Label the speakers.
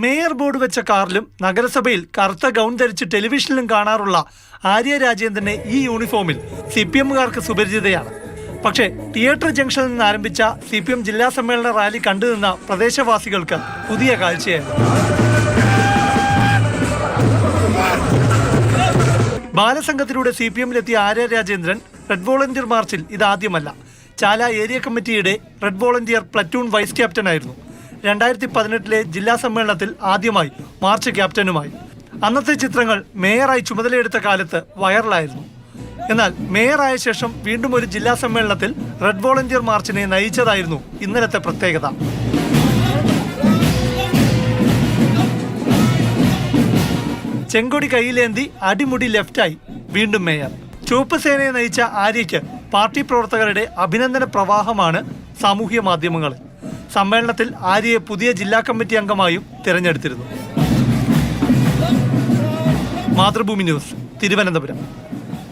Speaker 1: Mayor board വെച്ച കാറിലും നഗരസഭയിൽ കറുത്ത ഗൗൺ ധരിച്ച് ടെലിവിഷനിലും കാണാറുള്ള ആര്യ രാജേന്ദ്രനെ ഈ യൂണിഫോമിൽ CPM-കാർക്ക് സുപരിചിതയാണ്. പക്ഷേ തിയേറ്റർ ജംഗ്ഷനിൽ നിന്ന് ആരംഭിച്ച CPM ജില്ലാ സമ്മേളന റാലി കണ്ടുനിന്ന പ്രദേശവാസികൾക്ക് പുതിയ കാഴ്ചയായിരുന്നു. ബാലസംഘത്തിലൂടെ CPM-ലെത്തിയ ആര്യ രാജേന്ദ്രൻ റെഡ് വോളണ്ടിയർ മാർച്ചിൽ ഇതാദ്യമല്ല. ചാല ഏരിയ കമ്മിറ്റിയുടെ റെഡ് വോളണ്ടിയർ പ്ലറ്റൂൺ വൈസ് ക്യാപ്റ്റനായിരുന്നു. 2018 ജില്ലാ സമ്മേളനത്തിൽ ആദ്യമായി മാർച്ച് ക്യാപ്റ്റനുമായി. അന്നത്തെ ചിത്രങ്ങൾ മേയറായി ചുമതലയെടുത്ത കാലത്ത് വൈറലായിരുന്നു. എന്നാൽ മേയറായ ശേഷം വീണ്ടും ഒരു ജില്ലാ സമ്മേളനത്തിൽ റെഡ് വോളണ്ടിയർ മാർച്ചിനെ നയിച്ചതായിരുന്നു ഇന്നലത്തെ പ്രത്യേകത. ചെങ്കൊടി കയ്യിലേന്തി അടിമുടി ലെഫ്റ്റായി വീണ്ടും മേയർ. ചുവപ്പ് സേനയെ നയിച്ച ആര്യയ്ക്ക് പാർട്ടി പ്രവർത്തകരുടെ അഭിനന്ദന പ്രവാഹമാണ് സാമൂഹ്യ മാധ്യമങ്ങളിൽ. സമ്മേളനത്തിൽ ആര്യയെ പുതിയ ജില്ലാ കമ്മിറ്റി അംഗമായും തിരഞ്ഞെടുത്തിരുന്നു. മാതൃഭൂമി ന്യൂസ്, തിരുവനന്തപുരം.